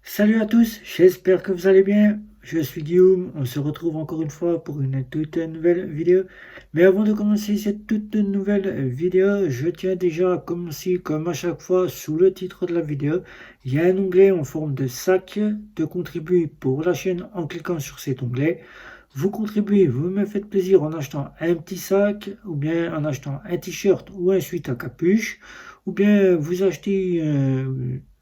Salut à tous, j'espère que vous allez bien. Je suis Guillaume, on se retrouve encore une fois pour une toute nouvelle vidéo. Mais avant de commencer cette toute nouvelle vidéo, je tiens déjà à commencer comme à chaque fois sous le titre de la vidéo. Il y a un onglet en forme de sac de contribuer pour la chaîne en cliquant sur cet onglet. Vous contribuez, vous me faites plaisir en achetant un petit sac, ou bien en achetant un t-shirt ou un sweat à capuche, ou bien vous achetez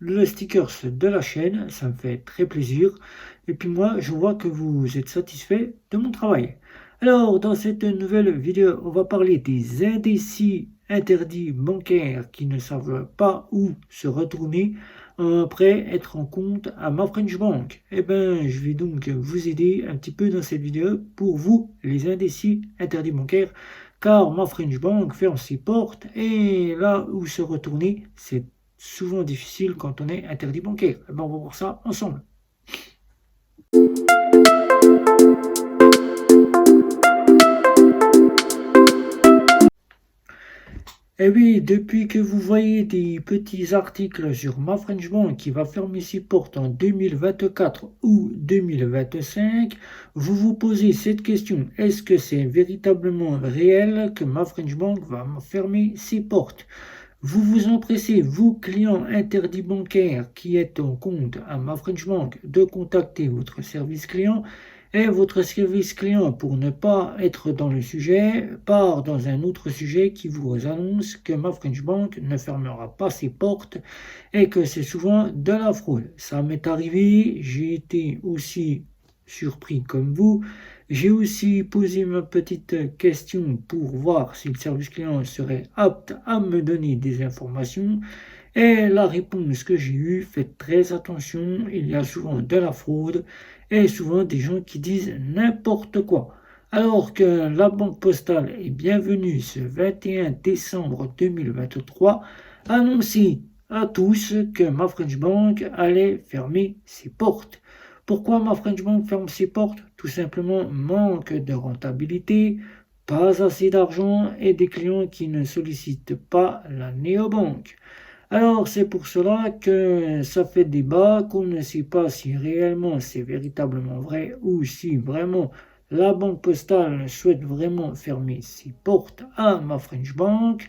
le stickers de la chaîne, ça me fait très plaisir. Et puis moi, je vois que vous êtes satisfait de mon travail. Alors, dans cette nouvelle vidéo, on va parler des indécis interdits bancaires qui ne savent pas où se retourner après être en compte à ma French Bank. Eh bien, je vais donc vous aider un petit peu dans cette vidéo pour vous, les indécis interdits bancaires, car ma French Bank ferme ses portes et là où se retourner, c'est souvent difficile quand on est interdit bancaire. Eh ben, on va voir ça ensemble. Eh oui, depuis que vous voyez des petits articles sur ma French Bank qui va fermer ses portes en 2024 ou 2025, vous vous posez cette question. Est-ce que c'est véritablement réel que ma French Bank va fermer ses portes? Vous vous empressez, vous, clients interdits bancaires qui êtes en compte à ma French Bank, de contacter votre service client et votre service client, pour ne pas être dans le sujet, part dans un autre sujet qui vous annonce que ma French Bank ne fermera pas ses portes et que c'est souvent de la fraude. Ça m'est arrivé, j'ai été aussi surpris comme vous. J'ai aussi posé ma petite question pour voir si le service client serait apte à me donner des informations. Et la réponse que j'ai eue, faites très attention, il y a souvent de la fraude et souvent des gens qui disent n'importe quoi. Alors que la Banque Postale est bienvenue ce 21 décembre 2023 annoncer à tous que ma French Bank allait fermer ses portes. Pourquoi ma French Bank ferme ses portes? Tout simplement manque de rentabilité, pas assez d'argent et des clients qui ne sollicitent pas la néobanque. Alors c'est pour cela que ça fait débat, qu'on ne sait pas si réellement c'est véritablement vrai ou si vraiment la Banque Postale souhaite vraiment fermer ses portes à ma French Bank.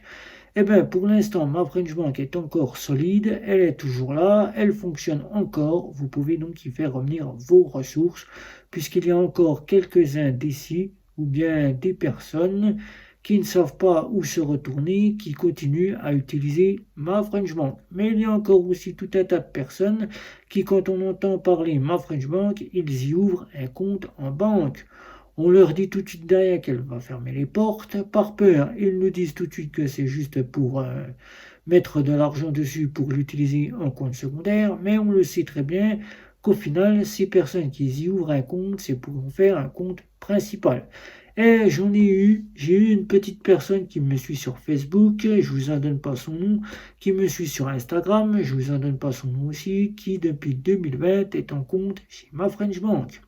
Eh bien, pour l'instant, ma French Bank est encore solide, elle est toujours là, elle fonctionne encore. Vous pouvez donc y faire revenir vos ressources, puisqu'il y a encore quelques indécis ou bien des personnes qui ne savent pas où se retourner, qui continuent à utiliser ma French Bank. Mais il y a encore aussi tout un tas de personnes qui, quand on entend parler ma French Bank, ils y ouvrent un compte en banque. On leur dit tout de suite derrière qu'elle va fermer les portes. Par peur, ils nous disent tout de suite que c'est juste pour mettre de l'argent dessus pour l'utiliser en compte secondaire. Mais on le sait très bien qu'au final, ces personnes qui y ouvrent un compte, c'est pour en faire un compte principal. Et j'ai eu une petite personne qui me suit sur Facebook, je vous en donne pas son nom, qui me suit sur Instagram, je vous en donne pas son nom aussi, qui depuis 2020 est en compte chez ma French Bank.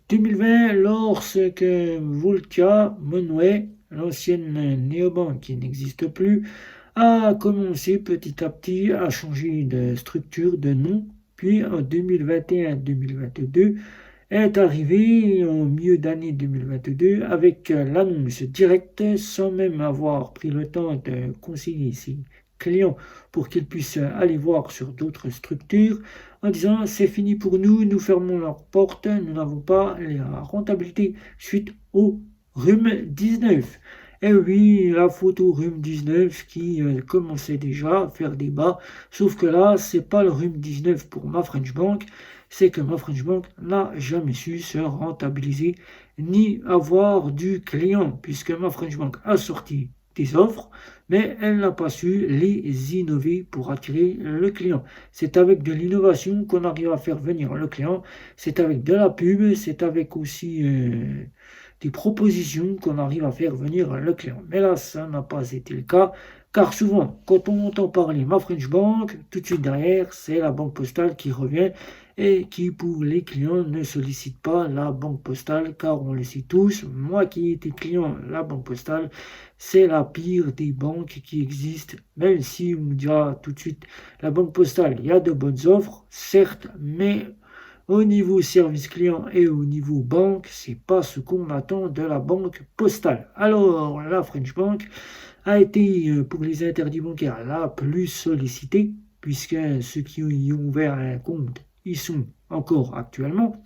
2020, lorsque Volca Monway, l'ancienne néobanque qui n'existe plus, a commencé petit à petit à changer de structure, de nom, puis en 2021-2022 est arrivé en milieu d'année 2022 avec l'annonce directe sans même avoir pris le temps de conseiller ses clients pour qu'ils puissent aller voir sur d'autres structures en disant c'est fini pour nous, nous fermons leurs portes, nous n'avons pas la rentabilité suite au rhume 19. Et oui, la photo rhume 19 qui commençait déjà à faire débat, sauf que là, c'est pas le rhume 19 pour ma French Bank, c'est que ma French Bank n'a jamais su se rentabiliser ni avoir du client, puisque ma French Bank a sorti des offres, mais elle n'a pas su les innover pour attirer le client. C'est avec de l'innovation qu'on arrive à faire venir le client, c'est avec de la pub, c'est avec aussi des propositions qu'on arrive à faire venir le client. Mais là, ça n'a pas été le cas Car souvent, quand on entend parler Ma French Bank, tout de suite derrière, c'est la banque postale qui revient et qui, pour les clients, ne sollicite pas la banque postale, car on le sait tous, moi qui étais client, la banque postale, c'est la pire des banques qui existent, même si on me dira tout de suite, la banque postale, il y a de bonnes offres, certes, mais au niveau service client et au niveau banque, c'est pas ce qu'on attend de la banque postale. Alors, la French Bank a été, pour les interdits bancaires, la plus sollicitée, puisque ceux qui y ont ouvert un compte y sont encore actuellement.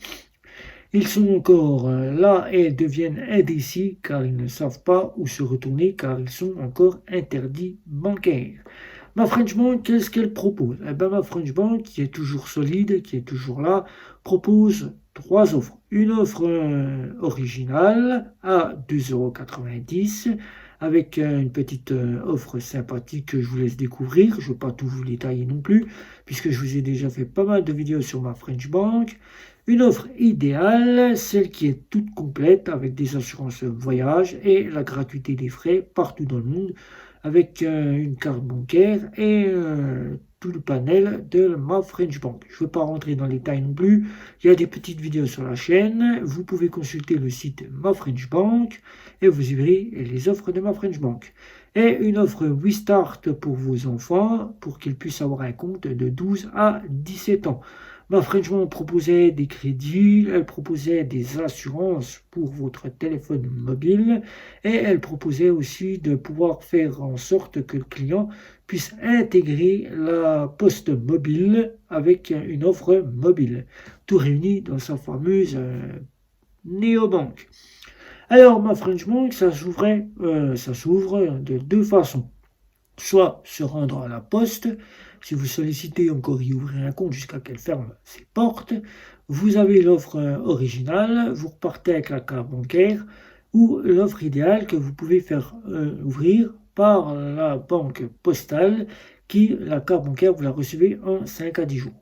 Ils sont encore là et deviennent indécis car ils ne savent pas où se retourner car ils sont encore interdits bancaires. Ma French Bank, qu'est-ce qu'elle propose? Eh ben, ma French Bank, qui est toujours solide, qui est toujours là, propose trois offres. Une offre originale à 2,90 € avec une petite offre sympathique que je vous laisse découvrir. Je ne vais pas tout vous détailler non plus, puisque je vous ai déjà fait pas mal de vidéos sur ma French Bank. Une offre idéale, celle qui est toute complète avec des assurances voyage et la gratuité des frais partout dans le monde avec une carte bancaire et tout le panel de ma French Bank. Je ne veux pas rentrer dans les détails non plus. Il y a des petites vidéos sur la chaîne. Vous pouvez consulter le site Ma French Bank et vous y verrez les offres de ma French Bank. Et une offre WeStart pour vos enfants pour qu'ils puissent avoir un compte de 12 à 17 ans. Ma French Bank proposait des crédits, elle proposait des assurances pour votre téléphone mobile et elle proposait aussi de pouvoir faire en sorte que le client puisse intégrer la poste mobile avec une offre mobile, tout réuni dans sa fameuse néobanque. Alors, ma French Bank, ça s'ouvre de deux façons. Soit se rendre à la poste, si vous sollicitez encore y ouvrir un compte jusqu'à qu'elle ferme ses portes, vous avez l'offre originale, vous repartez avec la carte bancaire, ou l'offre idéale que vous pouvez faire ouvrir par la banque postale, qui, la carte bancaire, vous la recevez en 5 à 10 jours.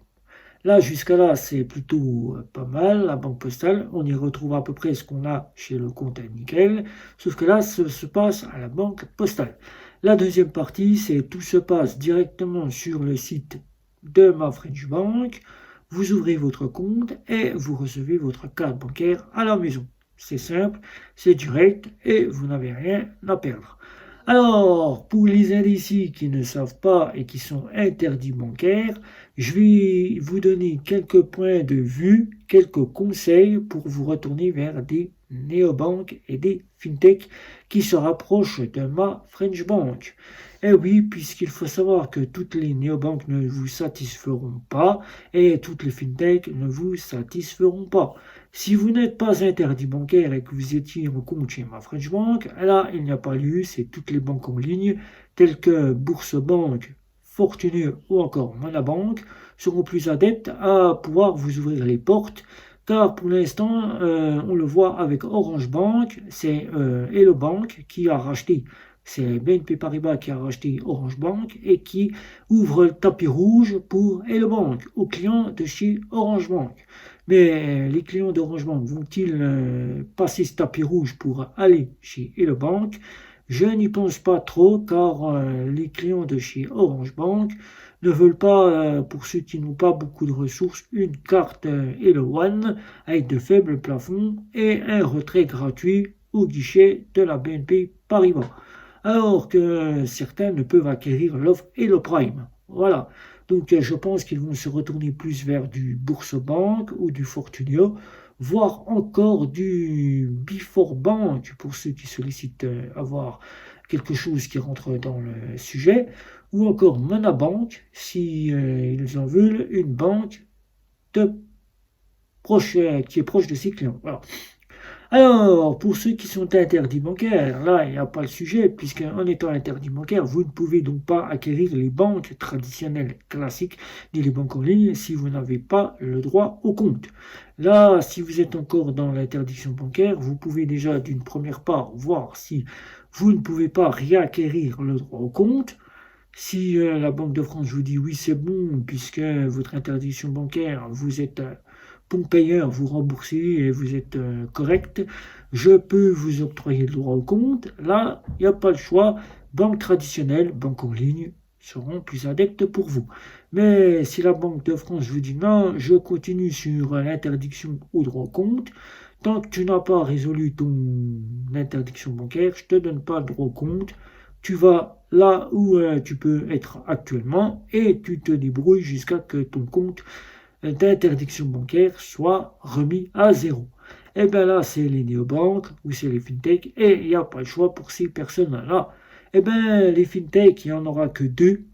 Là, jusqu'à là, c'est plutôt pas mal, la banque postale. On y retrouve à peu près ce qu'on a chez le compte nickel, sauf que là, ça se passe à la banque postale. La deuxième partie, c'est tout se passe directement sur le site de ma French Bank. Vous ouvrez votre compte et vous recevez votre carte bancaire à la maison. C'est simple, c'est direct et vous n'avez rien à perdre. Alors, pour les indécis qui ne savent pas et qui sont interdits bancaires, je vais vous donner quelques points de vue, quelques conseils pour vous retourner vers des néobanques et des fintechs qui se rapprochent de ma French Bank. Eh oui, puisqu'il faut savoir que toutes les néobanques ne vous satisferont pas et toutes les fintechs ne vous satisferont pas. Si vous n'êtes pas interdit bancaire et que vous étiez en compte chez ma French Bank, là, il n'y a pas lieu, c'est toutes les banques en ligne, telles que Bourse-Banque, Fortuné ou encore Monabank, seront plus adeptes à pouvoir vous ouvrir les portes, car pour l'instant, on le voit avec Orange Bank, c'est Hello Bank qui a racheté, c'est BNP Paribas qui a racheté Orange Bank et qui ouvre le tapis rouge pour Hello Bank aux clients de chez Orange Bank. Mais les clients d'Orange Bank vont-ils passer ce tapis rouge pour aller chez Hello Bank? Je n'y pense pas trop car les clients de chez Orange Bank ne veulent pas, pour ceux qui n'ont pas beaucoup de ressources, une carte Hello One avec de faibles plafonds et un retrait gratuit au guichet de la BNP Paribas. Alors que certains ne peuvent acquérir l'offre Hello Prime. Voilà. Donc je pense qu'ils vont se retourner plus vers du Bourse-Banque ou du Fortunio, voire encore du Before Bank pour ceux qui sollicitent avoir quelque chose qui rentre dans le sujet, ou encore Monabank si ils en veulent une banque qui est proche de ses clients. Voilà. Alors, pour ceux qui sont interdits bancaires, là, il n'y a pas le sujet, puisqu'en étant interdit bancaire, vous ne pouvez donc pas acquérir les banques traditionnelles classiques, ni les banques en ligne, si vous n'avez pas le droit au compte. Là, si vous êtes encore dans l'interdiction bancaire, vous pouvez déjà, d'une première part, voir si vous ne pouvez pas réacquérir le droit au compte. Si la Banque de France vous dit oui, c'est bon, puisque votre interdiction bancaire, vous êtes bon payeur, vous remboursez et vous êtes correct, je peux vous octroyer le droit au compte. Là, il n'y a pas le choix. banques traditionnelles, banques en ligne, seront plus adeptes pour vous. Mais si la Banque de France vous dit non, je continue sur l'interdiction au droit au compte, tant que tu n'as pas résolu ton interdiction bancaire, je ne te donne pas le droit au compte. Tu vas là où tu peux être actuellement et tu te débrouilles jusqu'à que ton compte d'interdiction bancaire soit remis à zéro. Et bien là, c'est les néobanques ou c'est les fintechs et il n'y a pas le choix pour ces personnes-là. Et bien, les fintechs, il n'y en aura que deux.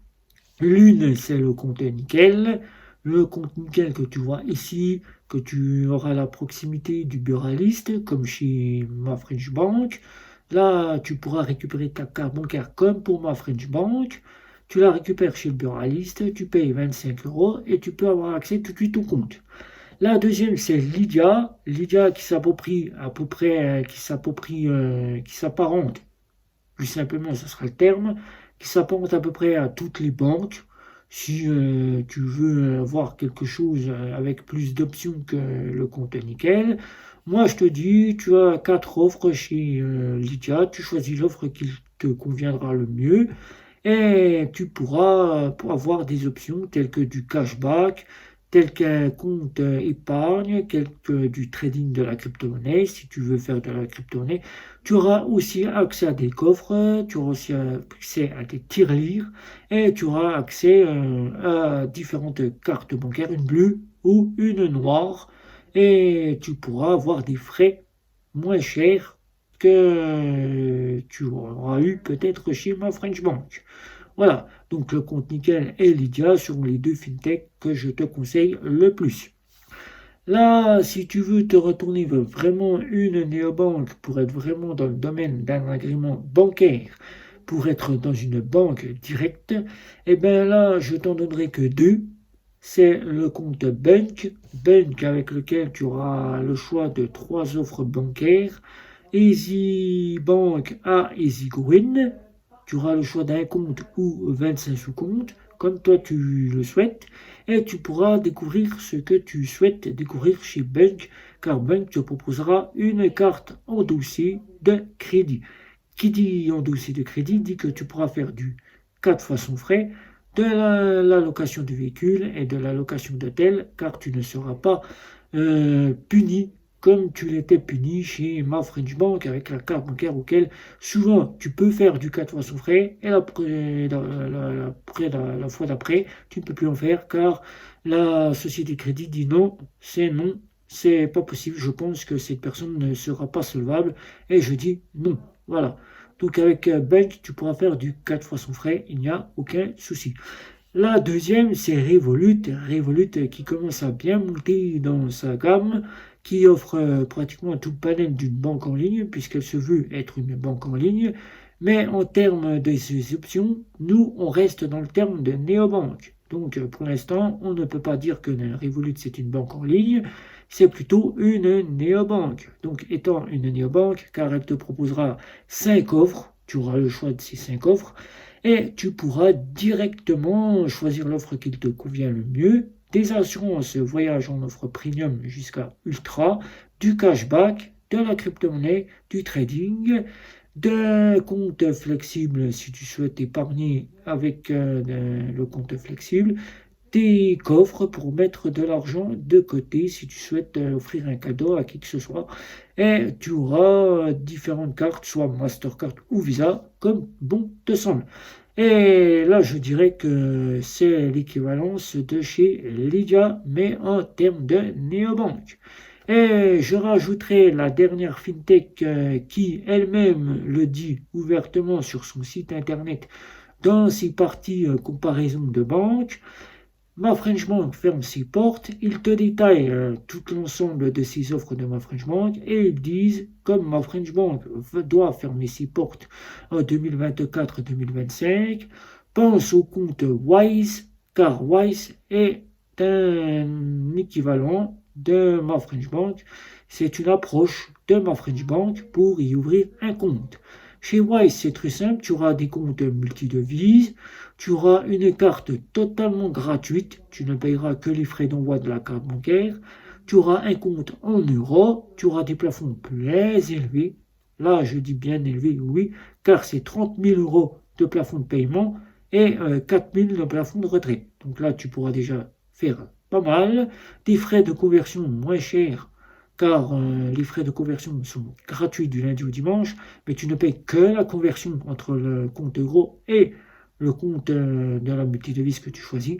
L'une, c'est le compte nickel. Le compte nickel que tu vois ici, que tu auras à la proximité du buraliste, comme chez ma French Bank. Là, tu pourras récupérer ta carte bancaire comme pour ma French Bank. Tu la récupères chez le buraliste, tu payes 25 € et tu peux avoir accès tout de suite au compte. La deuxième, c'est Lydia. Lydia qui s'approprie à peu près, qui s'apparente, plus simplement, ce sera le terme, qui s'apparente à peu près à toutes les banques. Si tu veux avoir quelque chose avec plus d'options que le compte nickel, moi je te dis, tu as quatre offres chez Lydia, tu choisis l'offre qui te conviendra le mieux et tu pourras avoir des options telles que du cashback, tel qu'un compte épargne, tel que du trading de la crypto-monnaie, si tu veux faire de la crypto-monnaie. Tu auras aussi accès à des coffres, tu auras aussi accès à des tirelires et tu auras accès à différentes cartes bancaires, une bleue ou une noire. Et tu pourras avoir des frais moins chers que tu auras eu peut-être chez ma French Bank. Voilà, donc le compte Nickel et Lydia sont les deux fintechs que je te conseille le plus. Là, si tu veux te retourner vers vraiment une néobanque pour être vraiment dans le domaine d'un agrément bancaire, pour être dans une banque directe, eh bien là, je t'en donnerai que deux. C'est le compte Bunk avec lequel tu auras le choix de trois offres bancaires. Easy Bank à Easy Green. Tu auras le choix d'un compte ou 25 sous-comptes, comme toi tu le souhaites, et tu pourras découvrir ce que tu souhaites découvrir chez Bunk, car Bunk te proposera une carte endossée de crédit. Qui dit endossé de crédit dit que tu pourras faire du 4 fois son frais, de la location de véhicule et de la location d'hôtel, car tu ne seras pas puni comme tu l'étais puni chez ma French Bank avec la carte bancaire auquel souvent tu peux faire du 4 fois son frais et la fois d'après tu ne peux plus en faire car la société de crédit dit non, c'est pas possible, je pense que cette personne ne sera pas solvable et je dis non. Voilà. Donc avec Bank, tu pourras faire du 4 fois son frais, il n'y a aucun souci. La deuxième, c'est Revolut. Revolut qui commence à bien monter dans sa gamme, qui offre pratiquement tout le panel d'une banque en ligne, puisqu'elle se veut être une banque en ligne. Mais en termes de ces options, nous, on reste dans le terme de néobanque. Donc pour l'instant, on ne peut pas dire que Revolut c'est une banque en ligne, c'est plutôt une néobanque. Donc étant une néobanque, car elle te proposera 5 offres, tu auras le choix de ces 5 offres, et tu pourras directement choisir l'offre qui te convient le mieux. Des assurances voyage en offre premium jusqu'à ultra, du cashback, de la crypto-monnaie, du trading, de compte flexible si tu souhaites épargner avec le compte flexible, des coffres pour mettre de l'argent de côté si tu souhaites offrir un cadeau à qui que ce soit. Et tu auras différentes cartes, soit Mastercard ou Visa, comme bon te semble. Et là, je dirais que c'est l'équivalence de chez Lydia, mais en termes de néobanque. Et je rajouterai la dernière fintech qui elle-même le dit ouvertement sur son site internet dans ses parties comparaison de banques. Ma French Bank ferme ses portes, ils te détaillent tout l'ensemble de ces offres de Ma French Bank et ils disent, comme Ma French Bank doit fermer ses portes en 2024-2025, pense au compte Wise, car Wise est un équivalent de Ma French Bank. C'est une approche de Ma French Bank pour y ouvrir un compte. Chez Wise, c'est très simple, tu auras des comptes multidevises, tu auras une carte totalement gratuite, tu ne payeras que les frais d'envoi de la carte bancaire, tu auras un compte en euros, tu auras des plafonds plus élevés, là je dis bien élevés, oui, car c'est 30 000 € de plafond de paiement et 4 000 de plafond de retrait. Donc là, tu pourras déjà faire pas mal. Des frais de conversion moins chers, car les frais de conversion sont gratuits du lundi au dimanche, mais tu ne payes que la conversion entre le compte euro et le compte de la multidevise que tu choisis.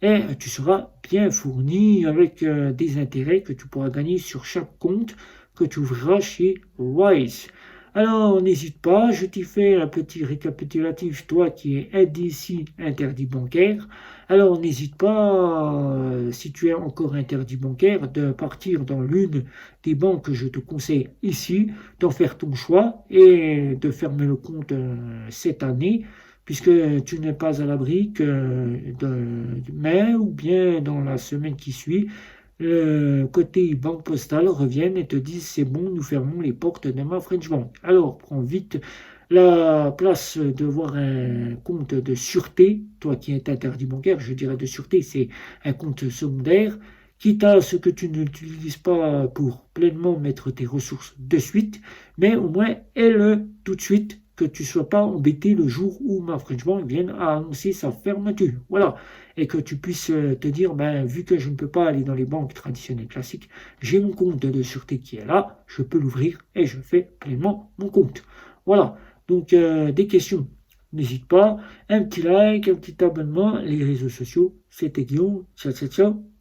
Et tu seras bien fourni avec des intérêts que tu pourras gagner sur chaque compte que tu ouvriras chez Wise. Alors, n'hésite pas, je t'y fais un petit récapitulatif, toi qui es indécis, interdit bancaire. Alors, n'hésite pas, si tu es encore interdit bancaire, de partir dans l'une des banques que je te conseille ici, d'en faire ton choix et de fermer le compte cette année, puisque tu n'es pas à l'abri que de mai ou bien dans la semaine qui suit, le côté banque postale reviennent et te disent c'est bon, nous fermons les portes de ma French Bank. Alors prends vite la place de voir un compte de sûreté, toi qui es interdit bancaire, je dirais de sûreté, c'est un compte secondaire, quitte à ce que tu ne l'utilises pas pour pleinement mettre tes ressources de suite, mais au moins aie-le tout de suite, que tu ne sois pas embêté le jour où ma French Bank vienne à annoncer sa fermeture. Voilà, et que tu puisses te dire, ben, vu que je ne peux pas aller dans les banques traditionnelles classiques, j'ai mon compte de sûreté qui est là, je peux l'ouvrir et je fais pleinement mon compte. Voilà, donc des questions, n'hésite pas, un petit like, un petit abonnement, les réseaux sociaux, c'était Guillaume, ciao ciao ciao.